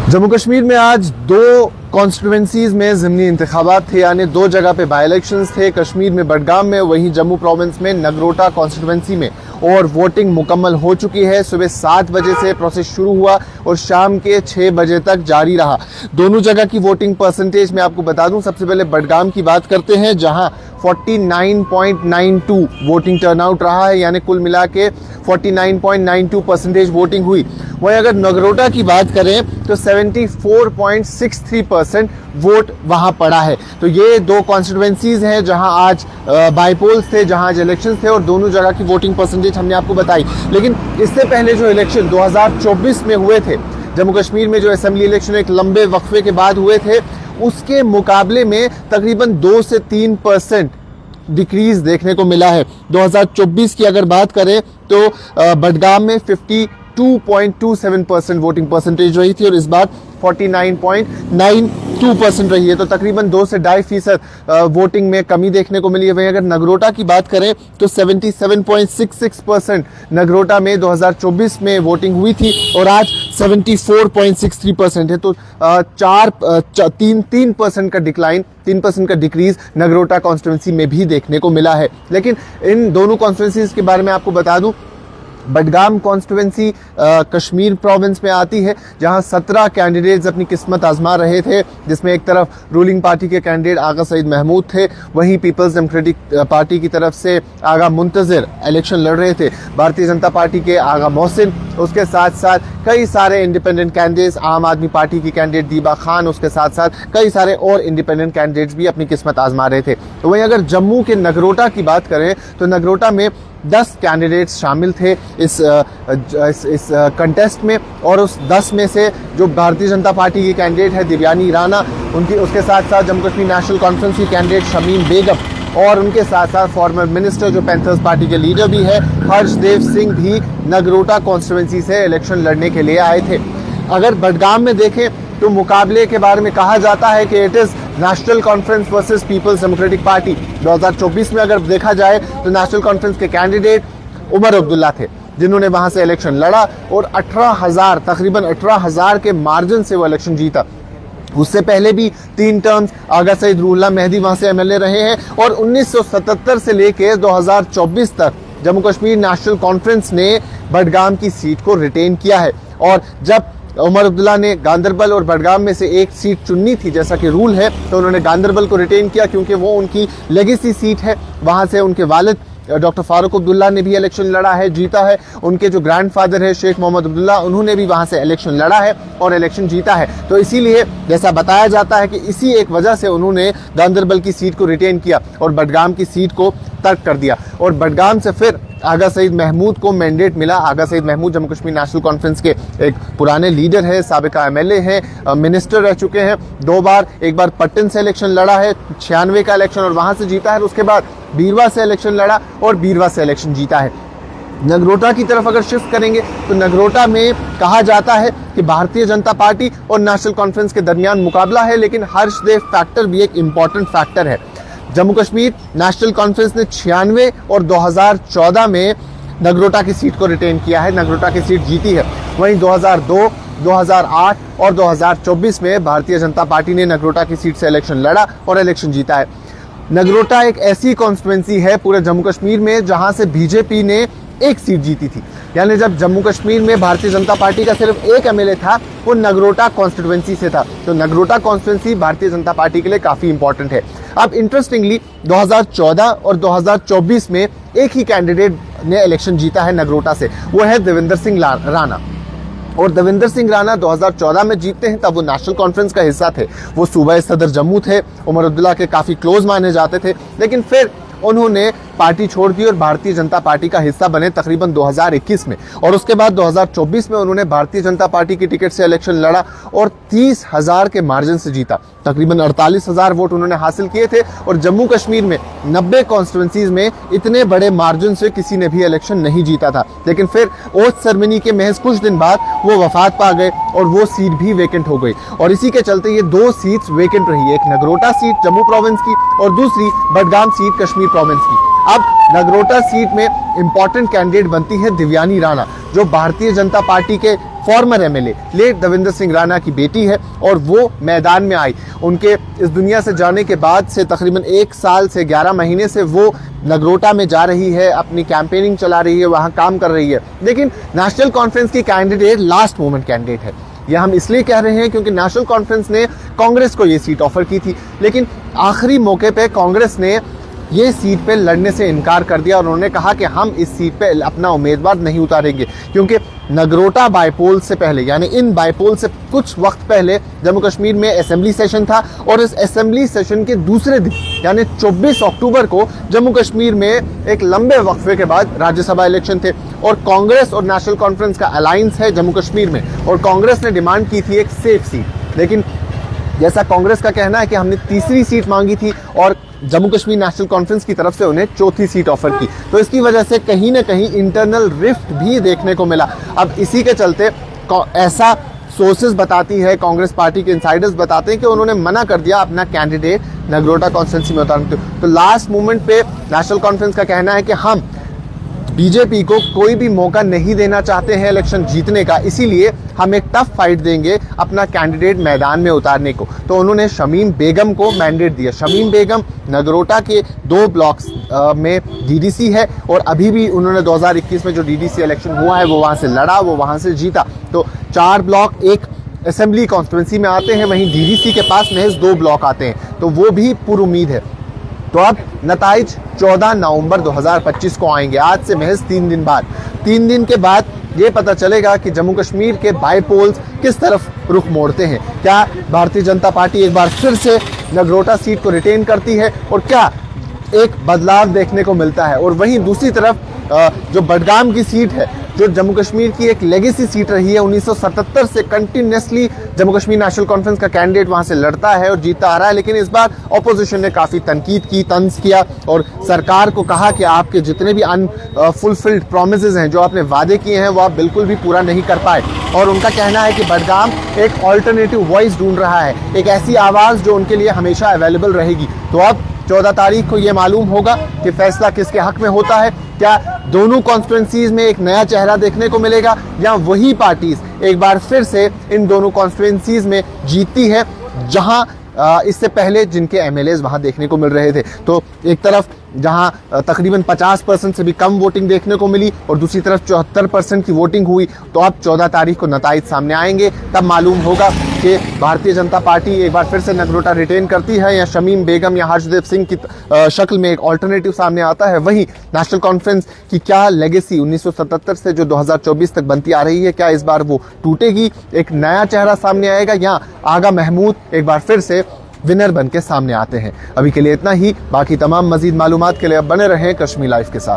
जम्मू कश्मीर में आज दो कॉन्स्टिट्यूंसीज में ज़िमनी इंतखाबात थे, यानी दो जगह पे बाई इलेक्शंस थे। कश्मीर में बडगाम में, वहीं जम्मू प्रोविंस में नगरोटा कॉन्स्टिट्यूंसी में। और वोटिंग मुकम्मल हो चुकी है। सुबह 7 बजे से प्रोसेस शुरू हुआ और शाम के 6 बजे तक जारी रहा। दोनों जगह की वोटिंग परसेंटेज मैं आपको बता दूं। सबसे पहले बडगाम की बात करते हैं, जहां 49.92 वोटिंग टर्नआउट रहा है, यानी कुल मिला के 49.92% वोटिंग हुई। वहीं अगर नगरोटा की बात करें तो 74.63% वोट वहां पड़ा है। तो ये दो कॉन्स्टिट्यूएंसीज हैं जहां आज बाईपोल्स थे, जहां आज इलेक्शंस थे, और दोनों जगह की वोटिंग परसेंटेज हमने आपको बताई। लेकिन इससे पहले जो इलेक्शन 2024 में हुए थे जम्मू कश्मीर में, जो असेंबली इलेक्शन एक लंबे वक्फे के बाद हुए थे, उसके मुकाबले में तकरीबन 2 से 3% डिक्रीज देखने को मिला है। 2024 की अगर बात करें तो बडगाम में 52.27% वोटिंग परसेंटेज रही थी और इस बार 49.92% रही है। तो तकरीबन 2 से 2.5% वोटिंग में कमी देखने को मिली है। वहीं अगर नगरोटा की बात करें तो 77.66% नगरोटा में 2024 में वोटिंग हुई थी और आज 74.63% है। तो 3% का डिक्लाइन, 3% का डिक्रीज नगरोटा कॉन्स्टिट्यूंसी में भी देखने को मिला है। लेकिन इन दोनों कॉन्स्टिट्यूंसीज के बारे में आपको बता दूं, बडगाम कॉन्स्टिट्यूंसी कश्मीर प्रोविंस में आती है, जहां 17 कैंडिडेट्स अपनी किस्मत आजमा रहे थे, जिसमें एक तरफ रूलिंग पार्टी के कैंडिडेट आगा सईद महमूद थे, वहीं पीपल्स डेमोक्रेटिक पार्टी की तरफ से आगा मुंतजिर इलेक्शन लड़ रहे थे, भारतीय जनता पार्टी के आगा मोहसिन, उसके साथ साथ कई सारे इंडिपेंडेंट कैंडिडेट्स, आम आदमी पार्टी की कैंडिडेट दीबा खान, उसके साथ साथ कई सारे और इंडिपेंडेंट कैंडिडेट्स भी अपनी किस्मत आजमा रहे थे। तो वहीं अगर जम्मू के नगरोटा की बात करें तो नगरोटा में 10 कैंडिडेट्स शामिल थे इस कंटेस्ट में, और उस 10 में से जो भारतीय जनता पार्टी की कैंडिडेट है दिव्यानी राणा, उनकी उसके साथ साथ जम्मू कश्मीर नेशनल कॉन्फ्रेंस की कैंडिडेट शमीम बेगम, और उनके साथ साथ फॉर्मर मिनिस्टर जो पैंथर्स पार्टी के लीडर भी है हर्षदेव सिंह भी नगरोटा कॉन्स्टिट्यूंसी से इलेक्शन लड़ने के लिए आए थे। अगर बडगाम में देखें तो मुकाबले के बारे में कहा जाता है कि it is National Conference versus People's Democratic Party. 2024 में अगर देखा जाए तो नेशनल कॉन्फ्रेंस के कैंडिडेट उमर अब्दुल्ला थे, जिन्होंने वहां से इलेक्शन लड़ा और 18,000, तकरीबन 18,000 के मार्जिन से वो इलेक्शन जीता। उससे पहले भी 3 टर्म्स आगा सईद रूहुल्लाह मेहदी वहां से एमएलए रहे हैं और 1977 से लेकर 2024 तक जम्मू कश्मीर नेशनल कॉन्फ्रेंस ने बडगाम की सीट को रिटेन किया है। और जब उमर अब्दुल्ला ने गांदरबल और बडगाम में से एक सीट चुननी थी, जैसा कि रूल है, तो उन्होंने गांदरबल को रिटेन किया क्योंकि वो उनकी लेगेसी सीट है। वहां से उनके वालिद डॉक्टर फारूक अब्दुल्ला ने भी इलेक्शन लड़ा है, जीता है। उनके जो ग्रैंडफादर है शेख मोहम्मद अब्दुल्ला, उन्होंने भी वहां से इलेक्शन लड़ा है और इलेक्शन जीता है। तो इसीलिए जैसा बताया जाता है कि इसी एक वजह से उन्होंने गांदरबल की सीट को रिटेन किया और बडगाम की सीट को तर्क कर दिया। और बडगाम से फिर आगा सईद महमूद को मैंडेट मिला। आगा सईद महमूद जम्मू कश्मीर नेशनल कॉन्फ्रेंस के एक पुराने लीडर है, साबिका एमएलए हैं, मिनिस्टर रह चुके हैं 2 बार। एक बार पट्टन से इलेक्शन लड़ा है, 96 का इलेक्शन, और वहां से जीता है। उसके बाद बीरवा से इलेक्शन लड़ा और बीरवा से इलेक्शन जीता है। नगरोटा की तरफ अगर शिफ्ट करेंगे तो नगरोटा में कहा जाता है कि भारतीय जनता पार्टी और नेशनल कॉन्फ्रेंस के दरमियान मुकाबला है, लेकिन हर्षदेव फैक्टर भी एक इंपॉर्टेंट फैक्टर है। जम्मू कश्मीर नेशनल कॉन्फ्रेंस ने 96 और 2014 में नगरोटा की सीट को रिटेन किया है, नगरोटा की सीट जीती है। वहीं 2002, 2008 और 2024 में भारतीय जनता पार्टी ने नगरोटा की सीट से इलेक्शन लड़ा और इलेक्शन जीता है। नगरोटा एक ऐसी कॉन्स्टिट्यूंसी है पूरे जम्मू कश्मीर में जहां से बीजेपी ने एक सीट जीती थी, यानी जब जम्मू कश्मीर में भारतीय जनता पार्टी का सिर्फ एक एमएलए था, वो नगरोटा कॉन्स्टिट्यूंसी से था। तो नगरोटा कॉन्स्टिट्यूंसी भारतीय जनता पार्टी के लिए काफी इंपॉर्टेंट है। अब इंटरेस्टिंगली 2014 और 2024 में एक ही कैंडिडेट ने इलेक्शन जीता है नगरोटा से, वो है देवेंद्र सिंह राणा। और देवेंद्र सिंह राणा 2014 में जीतते हैं, तब वो नेशनल कॉन्फ्रेंस का हिस्सा थे, वो सूबा सदर जम्मू थे, उमर अब्दुल्ला के काफी क्लोज माने जाते थे। लेकिन फिर उन्होंने पार्टी छोड़ दी और भारतीय जनता पार्टी का हिस्सा बने तकरीबन 2021 में, और उसके बाद 2024 में उन्होंने भारतीय जनता पार्टी की टिकट से इलेक्शन लड़ा और 30,000 के मार्जिन से जीता। तकरीबन 48,000 वोट उन्होंने हासिल किए थे। और जम्मू कश्मीर में 90 कॉन्स्टिट्यूंसीज में इतने बड़े मार्जिन से किसी ने भी इलेक्शन नहीं जीता था। लेकिन फिर ओथ सेरेमनी के महज कुछ दिन बाद वो वफात पा गए और वो सीट भी वेकेंट हो गई, और इसी के चलते ये 2 सीट्स वेकेंट रही, एक नगरोटा सीट जम्मू प्रोविंस की और दूसरी बडगाम सीट कश्मीर प्रोविंस की। अब नगरोटा सीट में इंपॉर्टेंट कैंडिडेट बनती है दिव्यानी राणा, जो भारतीय जनता पार्टी के former MLA late Davinder Singh Rana की बेटी है और वो मैदान में आई। उनके इस दुनिया से जाने के बाद से तकरीबन 1 साल से 11 महीने से वो नगरोटा में जा रही है, अपनी कैंपेनिंग चला रही है, वहां काम कर रही है। लेकिन नेशनल कॉन्फ्रेंस की कैंडिडेट लास्ट मोमेंट कैंडिडेट है। यह हम इसलिए कह रहे हैं क्योंकि नेशनल कॉन्फ्रेंस ने कांग्रेस को ये सीट ऑफर की थी, लेकिन आखिरी मौके पे कांग्रेस ने ये सीट पे लड़ने से इनकार कर दिया और उन्होंने कहा कि हम इस सीट पे अपना उम्मीदवार नहीं उतारेंगे, क्योंकि नगरोटा बाईपोल से पहले यानी इन बाईपोल से कुछ वक्त पहले जम्मू कश्मीर में असेंबली सेशन था और इस असेंबली सेशन के दूसरे दिन यानी 24 अक्टूबर को जम्मू कश्मीर में एक लंबे वक्फे के बाद राज्यसभा इलेक्शन थे और कांग्रेस और नेशनल कॉन्फ्रेंस का अलायंस है जम्मू कश्मीर में और कांग्रेस ने डिमांड की थी एक सेफ सीट। लेकिन जैसा कांग्रेस का कहना है कि हमने तीसरी सीट मांगी थी और जम्मू कश्मीर नेशनल कॉन्फ्रेंस की तरफ से उन्हें चौथी सीट ऑफर की, तो इसकी वजह से कहीं ना कहीं इंटरनल रिफ्ट भी देखने को मिला। अब इसी के चलते ऐसा सोर्सेज बताती है, कांग्रेस पार्टी के इनसाइडर्स बताते हैं कि उन्होंने मना कर दिया अपना कैंडिडेट नगरोटा कॉन्स्टिट्यूंसी में उतारने। तो लास्ट मोमेंट पे नेशनल कॉन्फ्रेंस का कहना है कि हम बीजेपी को कोई भी मौका नहीं देना चाहते हैं इलेक्शन जीतने का, इसीलिए हम एक टफ फाइट देंगे अपना कैंडिडेट मैदान में उतारने को। तो उन्होंने शमीम बेगम को मैंडेट दिया। शमीम बेगम नगरोटा के 2 ब्लॉक्स में डीडीसी है और अभी भी उन्होंने 2021 में जो डीडीसी इलेक्शन हुआ है वो वहां से लड़ा, वो वहां से जीता। तो 4 ब्लॉक एक असेंबली कॉन्स्टिट्यूंसी में आते हैं, वहीं डीडीसी के पास महज 2 ब्लॉक आते हैं, तो वो भी पूरी उम्मीद है। तो अब नताइज 14 नवंबर 2025 को आएंगे, आज से महज 3 दिन बाद। 3 दिन के बाद ये पता चलेगा कि जम्मू कश्मीर के बाईपोल्स किस तरफ रुख मोड़ते हैं। क्या भारतीय जनता पार्टी एक बार फिर से नगरोटा सीट को रिटेन करती है और क्या एक बदलाव देखने को मिलता है। और वहीं दूसरी तरफ जो बडगाम की सीट है, जो जम्मू कश्मीर की एक लेगेसी सीट रही है, 1977 से continuously Jammu Kashmir national conference का कैंडिडेट वहां से लड़ता है और जीतता आ रहा है। लेकिन इस बार ऑपोजिशन ने काफी तनकीद की, तंज किया और सरकार को कहा कि आपके जितने भी अनफुलफिल्ड प्रोमिसेस हैं, जो आपने वादे किए हैं, वो आप बिल्कुल भी पूरा नहीं कर पाए। और उनका कहना है कि बडगाम एक ऑल्टरनेटिव वॉइस ढूंढ रहा है, एक ऐसी आवाज जो उनके लिए हमेशा अवेलेबल रहेगी। तो अब 14 तारीख को ये मालूम होगा कि फैसला किसके हक में होता है। क्या दोनों कॉन्स्टिट्यूंसीज में एक नया चेहरा देखने को मिलेगा या वही पार्टीज एक बार फिर से इन दोनों कॉन्स्टिट्यूंसीज में जीतती है जहां इससे पहले जिनके एमएलएज वहां देखने को मिल रहे थे। तो एक तरफ जहां तकरीबन 50% से भी कम वोटिंग देखने को मिली और दूसरी तरफ 74% की वोटिंग हुई। तो अब 14 तारीख को नताइज सामने आएंगे, तब मालूम होगा कि भारतीय जनता पार्टी एक बार फिर से नगरोटा रिटेन करती है या शमीम बेगम या हर्षदेव सिंह की शक्ल में एक ऑल्टरनेटिव सामने आता है। वहीं नेशनल कॉन्फ्रेंस की क्या लेगेसी 1977 से जो 2024 तक बनती आ रही है, क्या इस बार वो टूटेगी, एक नया चेहरा सामने आएगा या आगा महमूद एक बार फिर से विनर बन के सामने आते हैं। अभी के लिए इतना ही, बाकी तमाम मजीद मालूमात के लिए अब बने रहें कश्मीर लाइव के साथ।